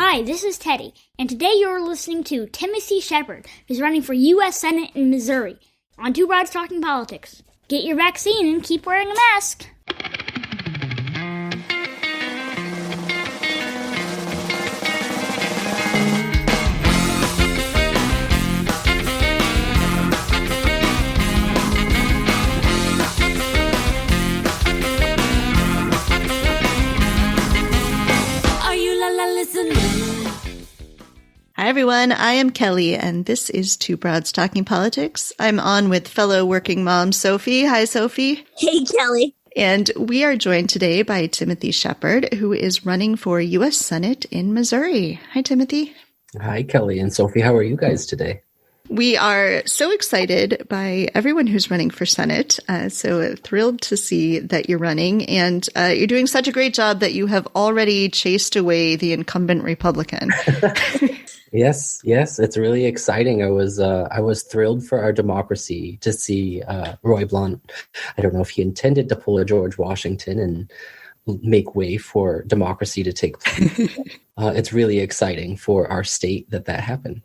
Hi, this is Teddy, and today you're listening to Timothy Shepard, who's running for U.S. Senate in Missouri, on Two Broads Talking Politics. Get your vaccine and keep wearing a mask. Hi, everyone. I am Kelly, and this is Two Broads Talking Politics. I'm on with fellow working mom, Sophie. Hi, Sophie. Hey, Kelly. And we are joined today by Timothy Shepard, who is running for U.S. Senate in Missouri. Hi, Timothy. Hi, Kelly and Sophie. How are you guys today? We are so excited by everyone who's running for Senate. So thrilled to see that you're running. And you're doing such a great job that you have already chased away the incumbent Republican. Yes, it's really exciting. I was thrilled for our democracy to see Roy Blunt. I don't know if he intended to pull a George Washington and make way for democracy to take place. It's really exciting for our state that happened.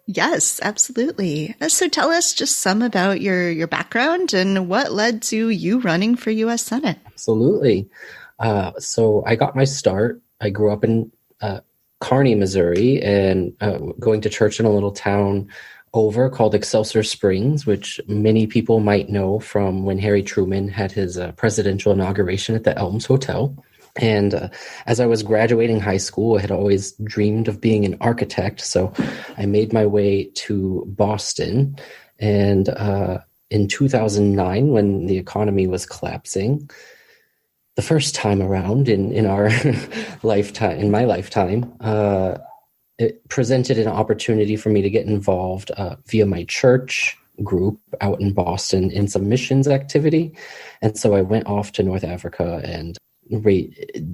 Yes, absolutely. So tell us just some about your background and what led to you running for U.S. Senate. Absolutely. So I got my start. I grew up in Kearney, Missouri, and going to church in a little town over called Excelsior Springs, which many people might know from when Harry Truman had his presidential inauguration at the Elms Hotel. And as I was graduating high school, I had always dreamed of being an architect. So I made my way to Boston. And in 2009, when the economy was collapsing, the first time around in our lifetime, in my lifetime, it presented an opportunity for me to get involved via my church group out in Boston in some missions activity. And so I went off to North Africa and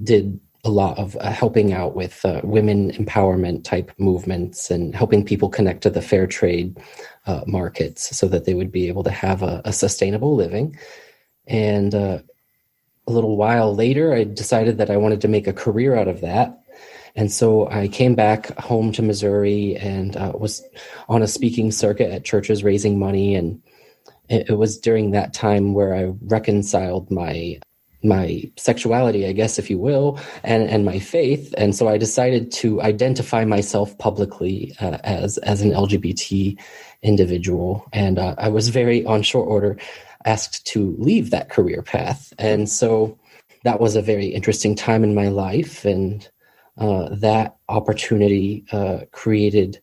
did a lot of helping out with women empowerment type movements and helping people connect to the fair trade markets so that they would be able to have a sustainable living. And a little while later, I decided that I wanted to make a career out of that. And so I came back home to Missouri and was on a speaking circuit at churches raising money. And it was during that time where I reconciled my sexuality, I guess, if you will, and my faith. And so I decided to identify myself publicly as an LGBT individual. And I was very on short order asked to leave that career path. And so that was a very interesting time in my life. And that opportunity created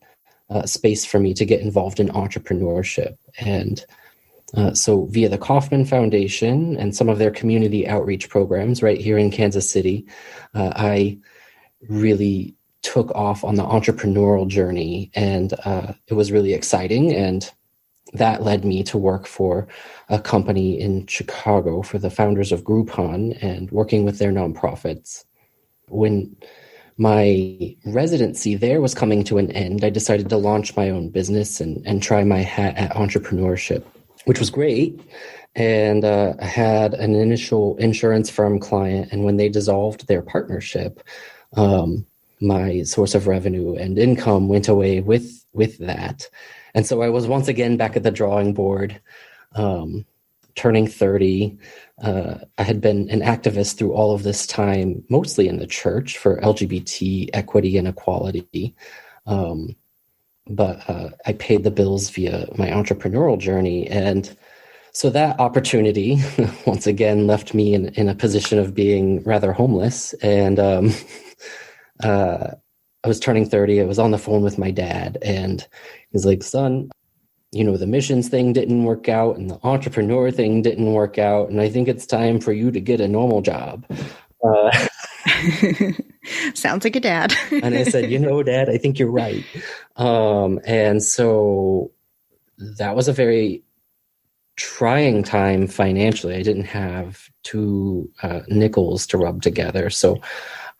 space for me to get involved in entrepreneurship. And so via the Kauffman Foundation and some of their community outreach programs right here in Kansas City, I really took off on the entrepreneurial journey, and it was really exciting. And that led me to work for a company in Chicago for the founders of Groupon and working with their nonprofits. When my residency there was coming to an end, I decided to launch my own business and try my hat at entrepreneurship, which was great. And I had an initial insurance firm client, and when they dissolved their partnership, my source of revenue and income went away with that. And so I was once again back at the drawing board, turning 30. I had been an activist through all of this time, mostly in the church for LGBT equity and equality. But I paid the bills via my entrepreneurial journey. And so that opportunity, once again, left me in a position of being rather homeless. And I was turning 30. I was on the phone with my dad, and he was like, son, the missions thing didn't work out and the entrepreneur thing didn't work out. And I think it's time for you to get a normal job. Sounds like a dad. And I said, Dad, I think you're right. And so that was a very trying time financially. I didn't have two nickels to rub together. So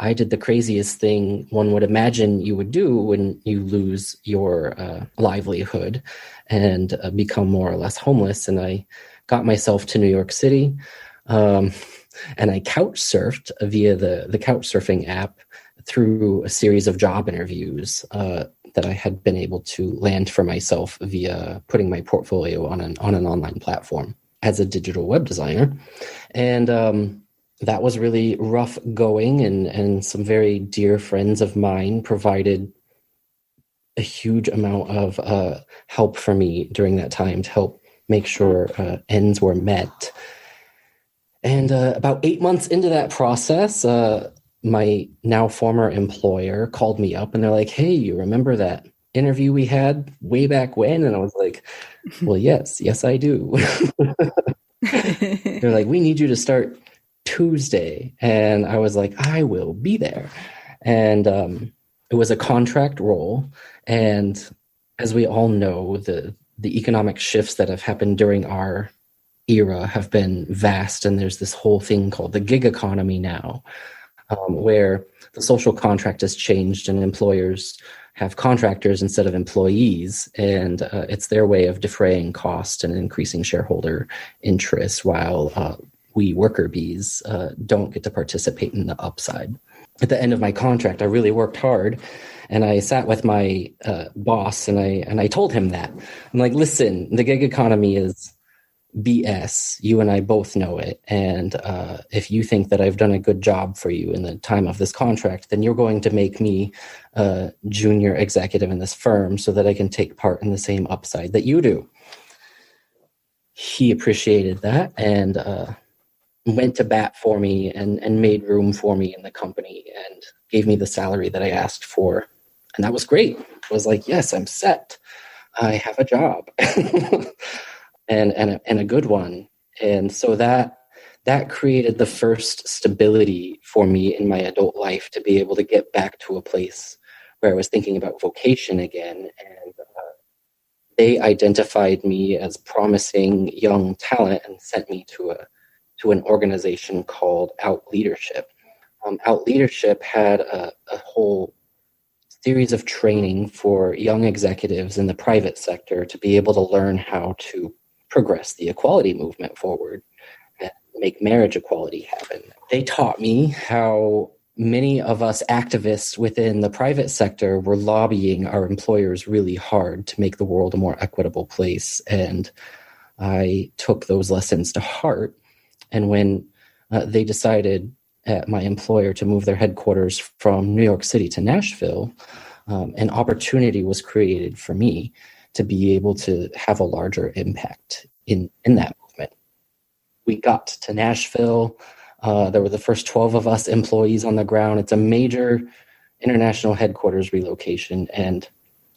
I did the craziest thing one would imagine you would do when you lose your livelihood and become more or less homeless. And I got myself to New York City, and I couch surfed via the couch surfing app through a series of job interviews that I had been able to land for myself via putting my portfolio on an online platform as a digital web designer. And that was really rough going, and some very dear friends of mine provided a huge amount of help for me during that time to help make sure ends were met. And about 8 months into that process, my now former employer called me up and they're like, "Hey, you remember that interview we had way back when?" And I was like, "Well, yes, I do." They're like, "We need you to start Tuesday." And I was like, "I will be there." And it was a contract role. And as we all know, the economic shifts that have happened during our era have been vast. And there's this whole thing called the gig economy now, where the social contract has changed and employers have contractors instead of employees. And it's their way of defraying cost and increasing shareholder interest, while we worker bees don't get to participate in the upside. At the end of my contract, I really worked hard, and I sat with my boss and I told him that. I'm like, "Listen, the gig economy is BS. You and I both know it. And if you think that I've done a good job for you in the time of this contract, then you're going to make me a junior executive in this firm so that I can take part in the same upside that you do." He appreciated that and went to bat for me and made room for me in the company and gave me the salary that I asked for. And that was great. I was like, yes, I'm set. I have a job. and a good one. And so that created the first stability for me in my adult life to be able to get back to a place where I was thinking about vocation again. And they identified me as promising young talent and sent me to an organization called Out Leadership. Out Leadership had a whole series of training for young executives in the private sector to be able to learn how to progress the equality movement forward and make marriage equality happen. They taught me how many of us activists within the private sector were lobbying our employers really hard to make the world a more equitable place. And I took those lessons to heart. And when they decided at my employer to move their headquarters from New York City to Nashville, an opportunity was created for me to be able to have a larger impact in that movement. We got to Nashville. There were the first 12 of us employees on the ground. It's a major international headquarters relocation. And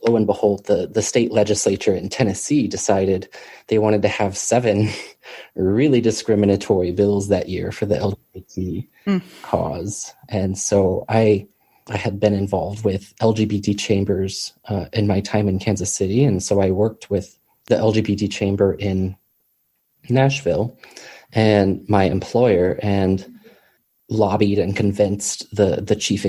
lo and behold, the state legislature in Tennessee decided they wanted to have 7 really discriminatory bills that year for the LGBT cause. And so I had been involved with LGBT chambers in my time in Kansas City. And so I worked with the LGBT chamber in Nashville and my employer and lobbied and convinced the chief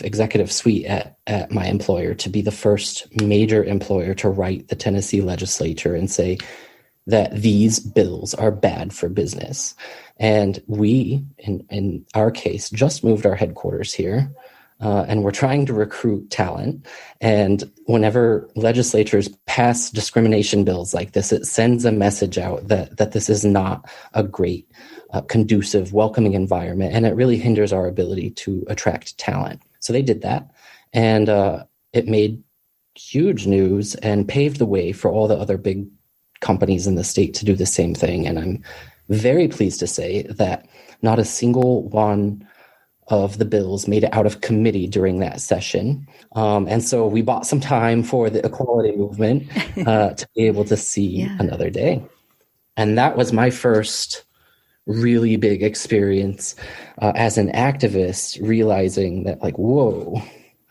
executive suite at my employer to be the first major employer to write the Tennessee legislature and say that these bills are bad for business. And we, in our case, just moved our headquarters here. And we're trying to recruit talent. And whenever legislatures pass discrimination bills like this, it sends a message out that this is not a great, conducive, welcoming environment. And it really hinders our ability to attract talent. So they did that. And it made huge news and paved the way for all the other big companies in the state to do the same thing. And I'm very pleased to say that not a single one of the bills made it out of committee during that session. And so we bought some time for the equality movement to be able to see another day. And that was my first really big experience as an activist, realizing that like, whoa,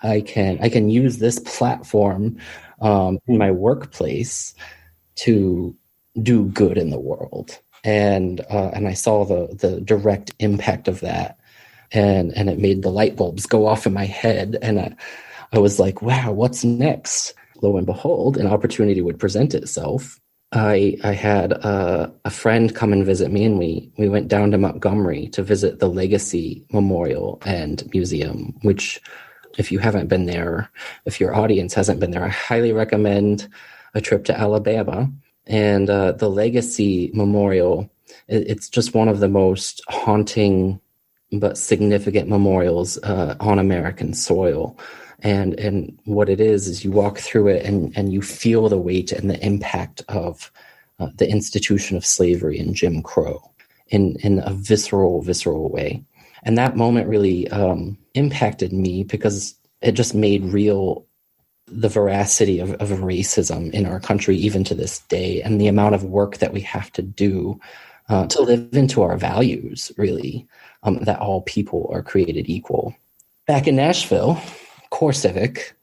I can use this platform in my workplace to do good in the world. And I saw the direct impact of that. And it made the light bulbs go off in my head. And I was like, wow, what's next? Lo and behold, an opportunity would present itself I had a friend come and visit me, and we went down to Montgomery to visit the Legacy Memorial and Museum, which, if you haven't been there, if your audience hasn't been there, I highly recommend a trip to Alabama. And the Legacy Memorial, it's just one of the most haunting but significant memorials on American soil. And what it is you walk through it and you feel the weight and the impact of the institution of slavery and Jim Crow in a visceral way. And that moment really impacted me because it just made real the veracity of racism in our country, even to this day, and the amount of work that we have to do to live into our values, really, that all people are created equal. Back in Nashville, CoreCivic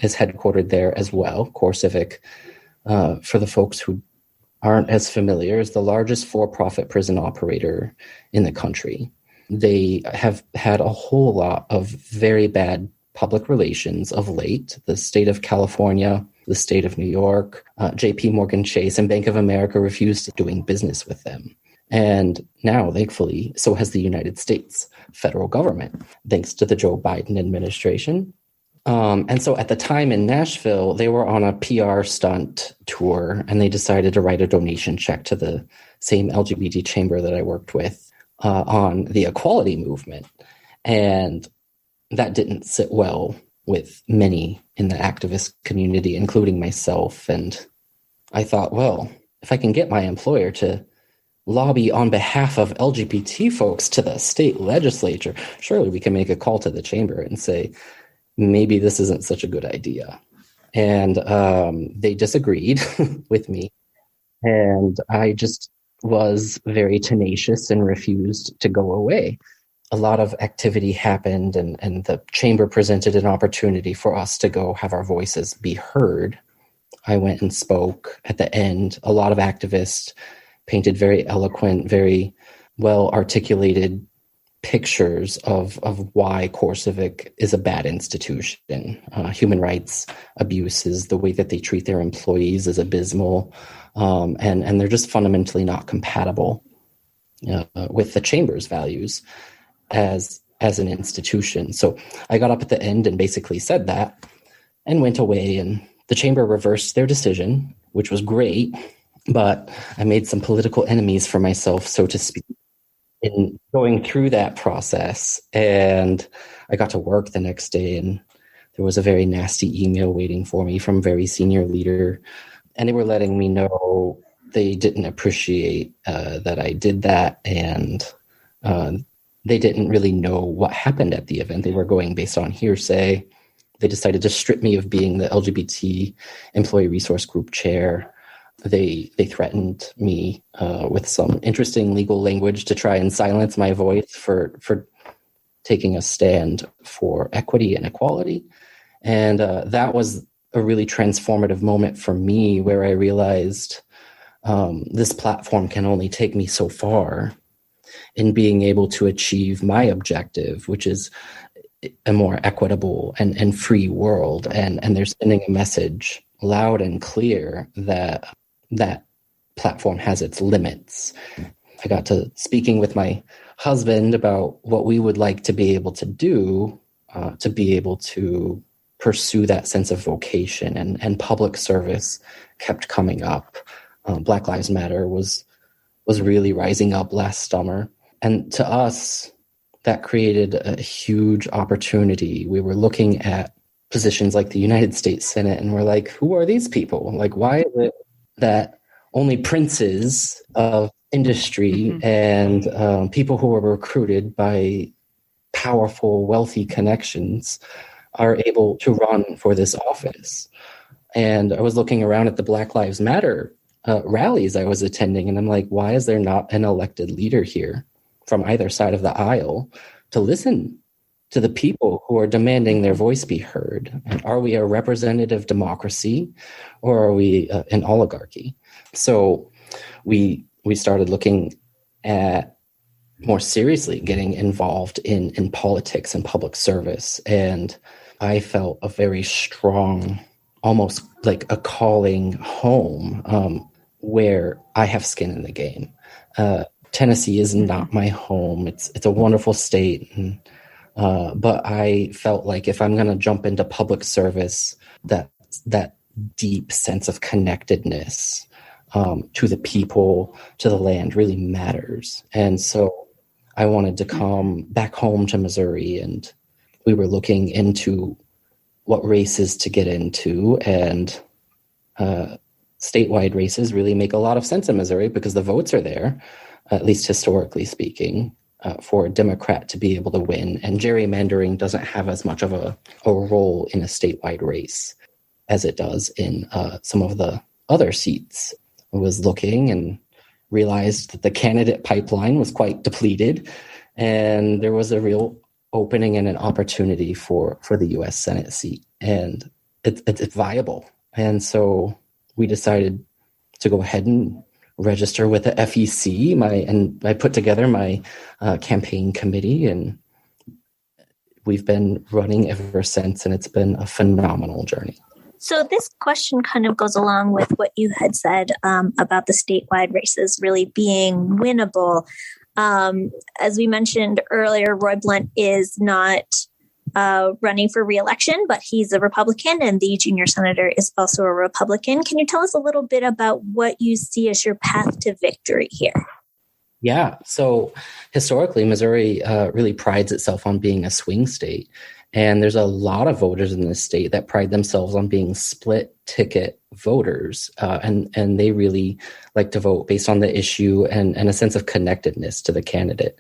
is headquartered there as well. CoreCivic, for the folks who aren't as familiar, is the largest for-profit prison operator in the country. They have had a whole lot of very bad public relations of late. The state of California, the state of New York, JP Morgan Chase, and Bank of America refused doing business with them. And now, thankfully, so has the United States federal government, thanks to the Joe Biden administration. And so at the time in Nashville, they were on a PR stunt tour, and they decided to write a donation check to the same LGBT chamber that I worked with on the equality movement. And that didn't sit well with many in the activist community, including myself. And I thought, well, if I can get my employer to lobby on behalf of LGBT folks to the state legislature, surely we can make a call to the chamber and say, maybe this isn't such a good idea. And they disagreed with me. And I just was very tenacious and refused to go away. A lot of activity happened, and the chamber presented an opportunity for us to go have our voices be heard. I went and spoke at the end. A lot of activists painted very eloquent, very well-articulated pictures of why CoreCivic is a bad institution. Human rights abuses, the way that they treat their employees is abysmal, and they're just fundamentally not compatible with the chamber's values as an institution. So I got up at the end and basically said that and went away, and the chamber reversed their decision, which was great, but I made some political enemies for myself, so to speak, in going through that process. And I got to work the next day, and there was a very nasty email waiting for me from a very senior leader, and they were letting me know they didn't appreciate that I did that, and they didn't really know what happened at the event. They were going based on hearsay. They decided to strip me of being the LGBT employee resource group chair. They threatened me with some interesting legal language to try and silence my voice for taking a stand for equity and equality. And that was a really transformative moment for me, where I realized this platform can only take me so far in being able to achieve my objective, which is a more equitable and free world. And they're sending a message loud and clear that that platform has its limits. I got to speaking with my husband about what we would like to be able to do to be able to pursue that sense of vocation, and public service kept coming up. Black Lives Matter was really rising up last summer. And to us, that created a huge opportunity. We were looking at positions like the United States Senate, and we're like, who are these people? Like, why is it that only princes of industry and people who were recruited by powerful, wealthy connections are able to run for this office? And I was looking around at the Black Lives Matter rallies I was attending, and I'm like, why is there not an elected leader here from either side of the aisle to listen to the people who are demanding their voice be heard? And are we a representative democracy, or are we an oligarchy? So we started looking at more seriously getting involved in politics and public service. And I felt a very strong, almost like a calling home, where I have skin in the game. Tennessee is not my home. It's a wonderful state, but I felt like if I'm going to jump into public service, that deep sense of connectedness to the people, to the land really matters. And so I wanted to come back home to Missouri, and we were looking into what races to get into, and statewide races really make a lot of sense in Missouri because the votes are there, at least historically speaking, for a Democrat to be able to win. And gerrymandering doesn't have as much of a role in a statewide race as it does in some of the other seats. I was looking and realized that the candidate pipeline was quite depleted, and there was a real opening and an opportunity for the U.S. Senate seat, and it's viable. And so we decided to go ahead and register with the FEC. I put together my campaign committee, and we've been running ever since, and it's been a phenomenal journey. So this question kind of goes along with what you had said about the statewide races really being winnable. As we mentioned earlier, Roy Blunt is not running for re-election, but he's a Republican, and the junior senator is also a Republican. Can you tell us a little bit about what you see as your path to victory here? Yeah. So historically, Missouri really prides itself on being a swing state. And there's a lot of voters in this state that pride themselves on being split ticket voters. And they really like to vote based on the issue and a sense of connectedness to the candidate.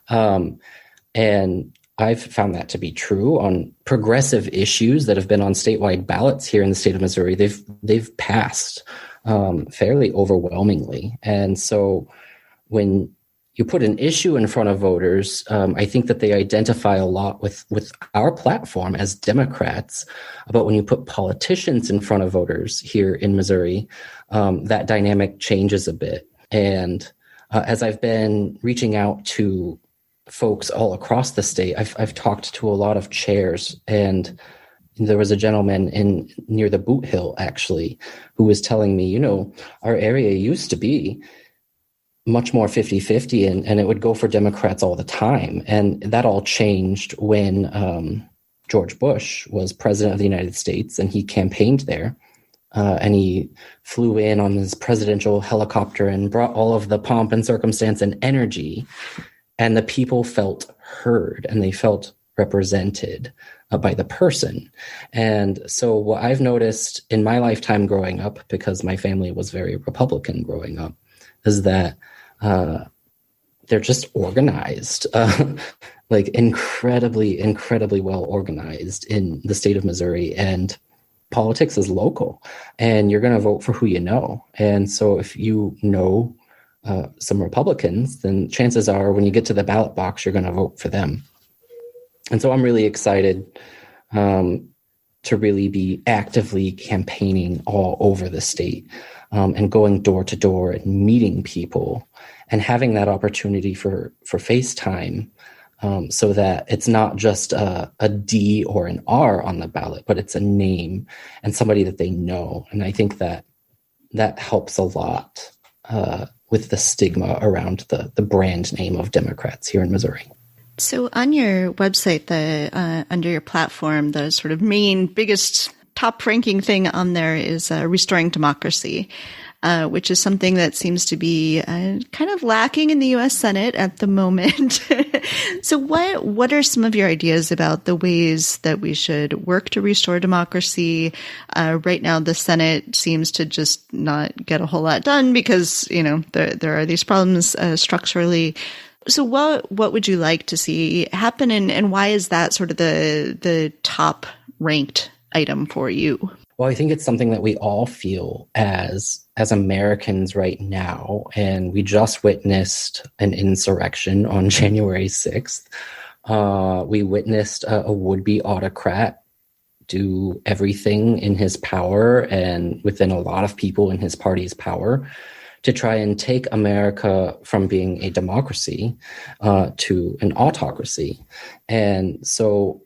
And I've found that to be true on progressive issues that have been on statewide ballots here in the state of Missouri. They've passed fairly overwhelmingly. And so when you put an issue in front of voters, I think that they identify a lot with our platform as Democrats. But when you put politicians in front of voters here in Missouri, that dynamic changes a bit. And as I've been reaching out to folks all across the state, I've talked to a lot of chairs, and there was a gentleman near the Boot Hill, actually, who was telling me, our area used to be much more 50-50, and it would go for Democrats all the time. And that all changed when George Bush was president of the United States, and he campaigned there. And he flew in on his presidential helicopter and brought all of the pomp and circumstance and energy. And the people felt heard, and they felt represented by the person. And so what I've noticed in my lifetime growing up, because my family was very Republican growing up, is that they're just organized, like incredibly, incredibly well organized in the state of Missouri. And politics is local, and you're going to vote for who you know. And so if you know some Republicans, then chances are when you get to the ballot box, you're going to vote for them. And so I'm really excited to really be actively campaigning all over the state and going door to door and meeting people and having that opportunity for FaceTime so that it's not just a D or an R on the ballot, but it's a name and somebody that they know. And I think that helps a lot with the stigma around the brand name of Democrats here in Missouri. So on your website, under your platform, the sort of main, biggest, top-ranking thing on there is restoring democracy, which is something that seems to be kind of lacking in the U.S. Senate at the moment. So what are some of your ideas about the ways that we should work to restore democracy? Right now, the Senate seems to just not get a whole lot done because, there are these problems structurally. So what would you like to see happen, and why is that sort of the top ranked item for you? Well, I think it's something that we all feel as Americans right now, and we just witnessed an insurrection on January 6th. We witnessed a would-be autocrat do everything in his power and within a lot of people in his party's power to try and take America from being a democracy to an autocracy. And so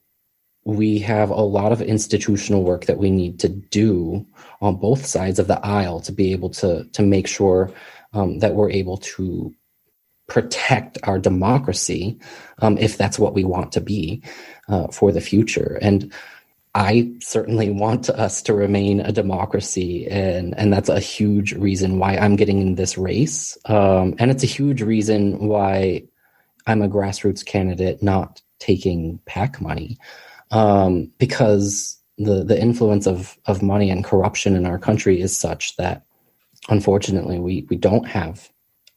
we have a lot of institutional work that we need to do on both sides of the aisle to be able to make sure that we're able to protect our democracy, if that's what we want to be for the future. And I certainly want us to remain a democracy, and that's a huge reason why I'm getting in this race. And it's a huge reason why I'm a grassroots candidate, not taking PAC money, because the influence of money and corruption in our country is such that, unfortunately, we don't have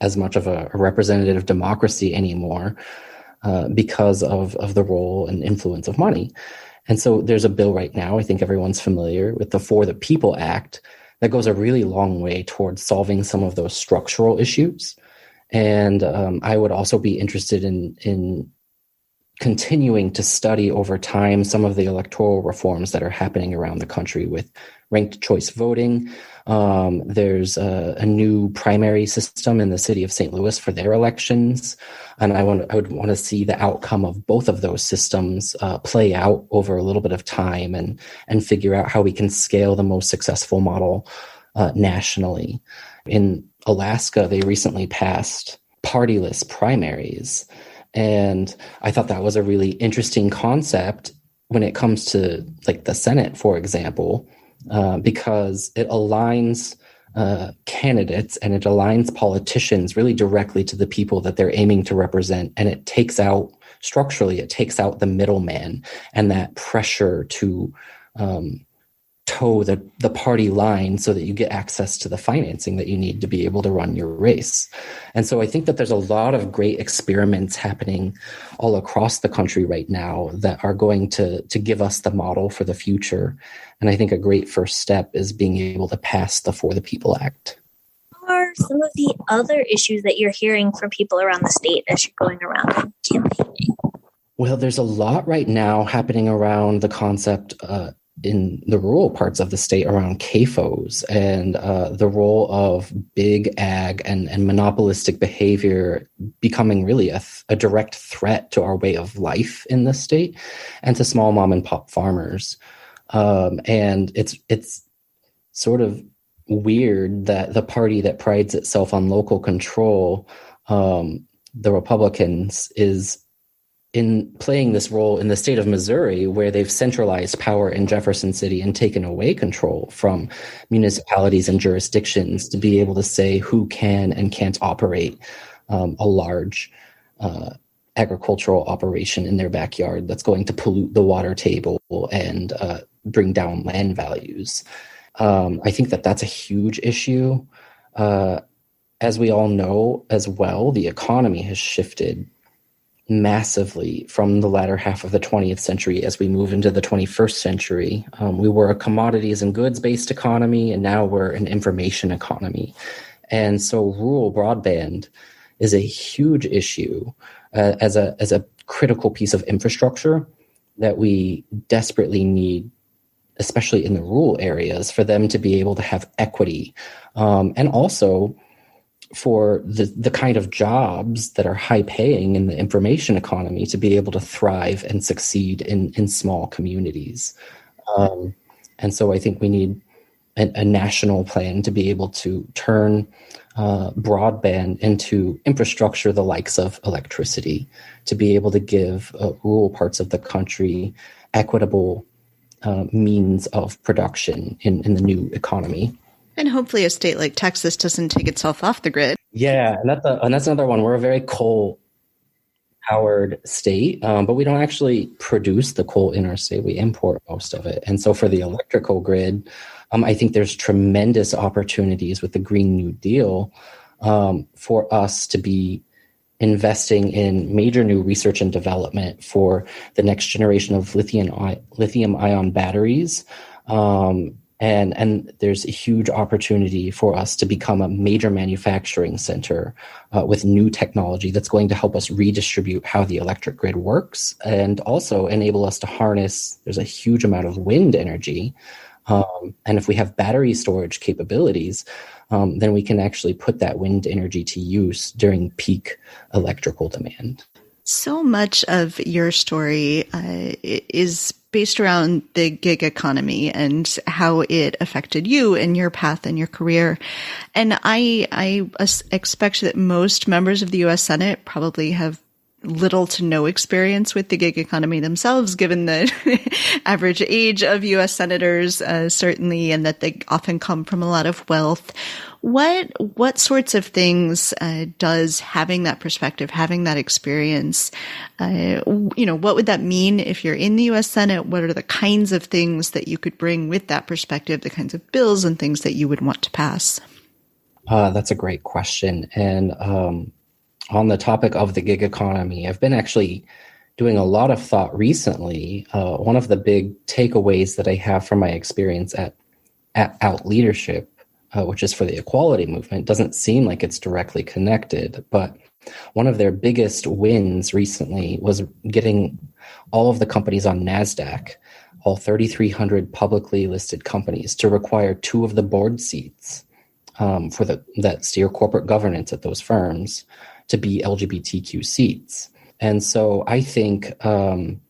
as much of a representative democracy anymore because of the role and influence of money. And so there's a bill right now, I think everyone's familiar with, the For the People Act, that goes a really long way towards solving some of those structural issues. And I would also be interested in continuing to study over time some of the electoral reforms that are happening around the country with ranked choice voting. There's a new primary system in the city of St. Louis for their elections. And I would want to see the outcome of both of those systems play out over a little bit of time and figure out how we can scale the most successful model nationally. In Alaska, they recently passed partyless primaries. And I thought that was a really interesting concept when it comes to like the Senate, for example, because it aligns candidates and it aligns politicians really directly to the people that they're aiming to represent. And it takes out, structurally, it takes out the middleman and that pressure to toe the party line so that you get access to the financing that you need to be able to run your race. And so I think that there's a lot of great experiments happening all across the country right now that are going to give us the model for the future. And I think a great first step is being able to pass the For the People Act. What are some of the other issues that you're hearing from people around the state as you're going around and campaigning? Well, there's a lot right now happening around the concept in the rural parts of the state around CAFOs and the role of big ag and monopolistic behavior becoming really a direct threat to our way of life in the state and to small mom and pop farmers. And it's sort of weird that the party that prides itself on local control, the Republicans, is in playing this role in the state of Missouri, where they've centralized power in Jefferson City and taken away control from municipalities and jurisdictions to be able to say who can and can't operate a large agricultural operation in their backyard that's going to pollute the water table and bring down land values. I think that that's a huge issue. As we all know as well, the economy has shifted massively from the latter half of the 20th century as we move into the 21st century. We were a commodities and goods-based economy, and now we're an information economy. And so rural broadband is a huge issue as a critical piece of infrastructure that we desperately need, especially in the rural areas, for them to be able to have equity. And also for the kind of jobs that are high paying in the information economy to be able to thrive and succeed in small communities. And so I think we need a national plan to be able to turn broadband into infrastructure the likes of electricity, to be able to give rural parts of the country equitable means of production in the new economy. And hopefully a state like Texas doesn't take itself off the grid. Yeah, and that's another one. We're a very coal-powered state, but we don't actually produce the coal in our state. We import most of it. And so for the electrical grid, I think there's tremendous opportunities with the Green New Deal for us to be investing in major new research and development for the next generation of lithium-ion batteries. And there's a huge opportunity for us to become a major manufacturing center with new technology that's going to help us redistribute how the electric grid works and also enable us to harness, there's a huge amount of wind energy. And if we have battery storage capabilities, then we can actually put that wind energy to use during peak electrical demand. So much of your story is based around the gig economy and how it affected you and your path and your career. And I expect that most members of the U.S. Senate probably have little to no experience with the gig economy themselves, given the average age of U.S. senators, certainly, and that they often come from a lot of wealth. What sorts of things does having that perspective, having that experience, what would that mean if you're in the U.S. Senate? What are the kinds of things that you could bring with that perspective, the kinds of bills and things that you would want to pass? That's a great question. And on the topic of the gig economy, I've been actually doing a lot of thought recently. One of the big takeaways that I have from my experience at Out Leadership, which is for the equality movement, doesn't seem like it's directly connected, but one of their biggest wins recently was getting all of the companies on NASDAQ, all 3,300 publicly listed companies, to require 2 of the board seats that steer corporate governance at those firms to be LGBTQ seats. And so I think along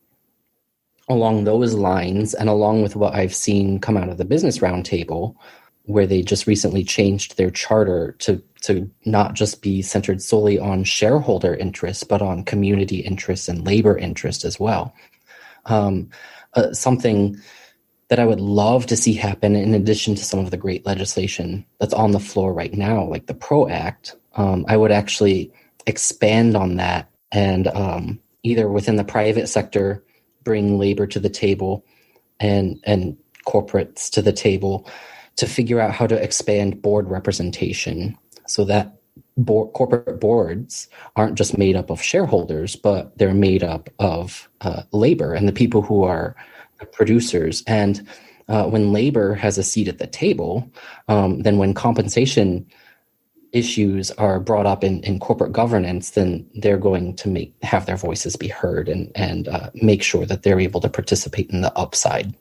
those lines, and along with what I've seen come out of the Business Roundtable, where they just recently changed their charter to not just be centered solely on shareholder interests, but on community interests and labor interests as well. Something that I would love to see happen, in addition to some of the great legislation that's on the floor right now, like the PRO Act, I would actually expand on that and either within the private sector, bring labor to the table and corporates to the table to figure out how to expand board representation so that corporate boards aren't just made up of shareholders, but they're made up of labor and the people who are producers. And when labor has a seat at the table, then when compensation issues are brought up in corporate governance, then they're going to have their voices be heard and make sure that they're able to participate in the upside.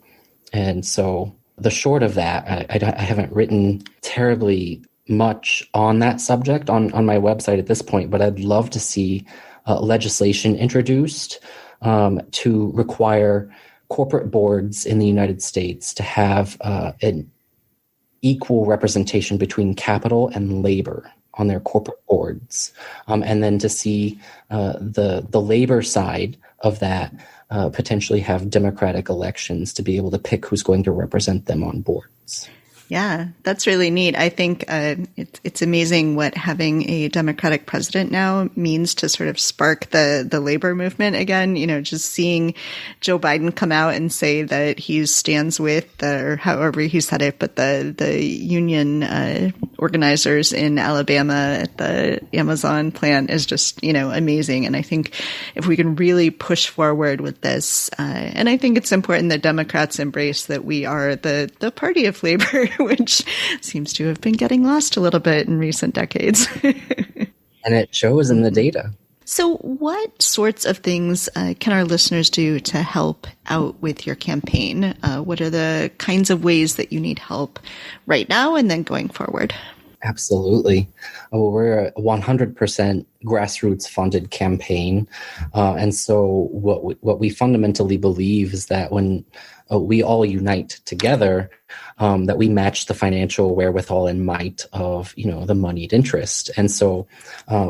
And so the short of that, I haven't written terribly much on that subject on my website at this point, but I'd love to see legislation introduced to require corporate boards in the United States to have an equal representation between capital and labor on their corporate boards, and then to see the labor side of that potentially have democratic elections to be able to pick who's going to represent them on boards. Yeah, that's really neat. I think it's amazing what having a Democratic president now means to sort of spark the labor movement again. You know, just seeing Joe Biden come out and say that he stands with, or however he said it, but the union organizers in Alabama at the Amazon plant is just, amazing. And I think if we can really push forward with this, and I think it's important that Democrats embrace that we are the party of labor, which seems to have been getting lost a little bit in recent decades. And it shows in the data. So what sorts of things can our listeners do to help out with your campaign? What are the kinds of ways that you need help right now and then going forward? Absolutely. We're a 100% grassroots funded campaign. And so what we fundamentally believe is that when we all unite together, that we match the financial wherewithal and might of, the moneyed interest. And so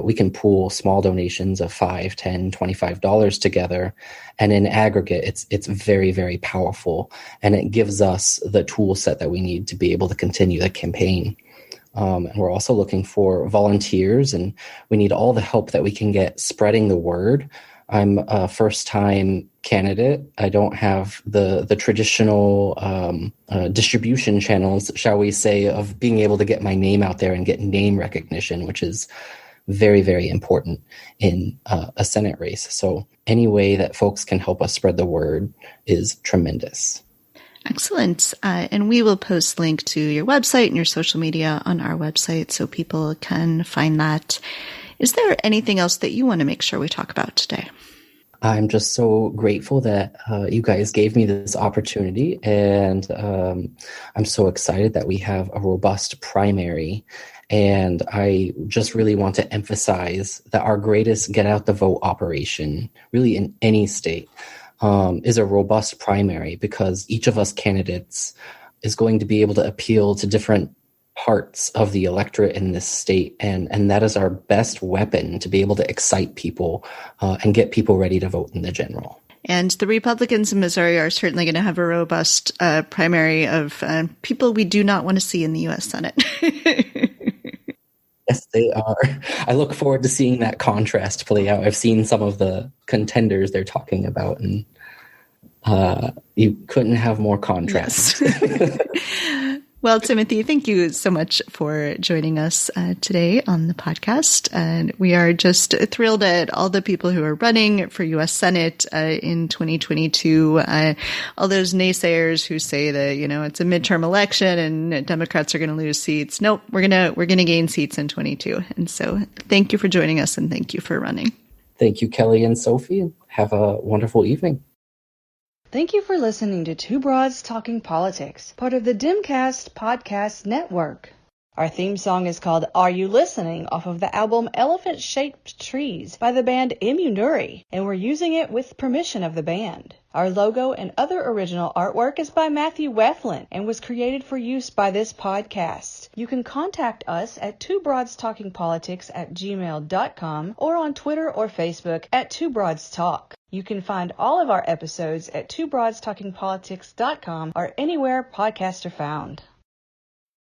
we can pool small donations of $5, $10, $25 together. And in aggregate, it's very, very powerful. And it gives us the tool set that we need to be able to continue the campaign. And we're also looking for volunteers, and we need all the help that we can get spreading the word. I'm a first-time candidate. I don't have the traditional distribution channels, shall we say, of being able to get my name out there and get name recognition, which is very, very important in a Senate race. So any way that folks can help us spread the word is tremendous. Excellent. And we will post link to your website and your social media on our website so people can find that. Is there anything else that you want to make sure we talk about today? I'm just so grateful that you guys gave me this opportunity, and I'm so excited that we have a robust primary. And I just really want to emphasize that our greatest get out the vote operation, really in any state, is a robust primary, because each of us candidates is going to be able to appeal to different parts of the electorate in this state, and that is our best weapon to be able to excite people and get people ready to vote in the general. And the Republicans in Missouri are certainly going to have a robust primary of people we do not want to see in the U.S. Senate. Yes, they are. I look forward to seeing that contrast play out. I've seen some of the contenders they're talking about, and you couldn't have more contrast. Yes. Well, Timothy, thank you so much for joining us today on the podcast. And we are just thrilled at all the people who are running for U.S. Senate in 2022. All those naysayers who say that, you know, it's a midterm election and Democrats are going to lose seats. Nope, we're gonna gain seats in 22. And so thank you for joining us, and thank you for running. Thank you, Kelly and Sophie. Have a wonderful evening. Thank you for listening to Two Broads Talking Politics, part of the Dimcast Podcast Network. Our theme song is called Are You Listening? Off of the album Elephant Shaped Trees by the band Immunuri, and we're using it with permission of the band. Our logo and other original artwork is by Matthew Weflin and was created for use by this podcast. You can contact us at twobroadstalkingpolitics@gmail.com or on Twitter or Facebook at Two Broads Talk. You can find all of our episodes at twobroadstalkingpolitics.com or anywhere podcasts are found.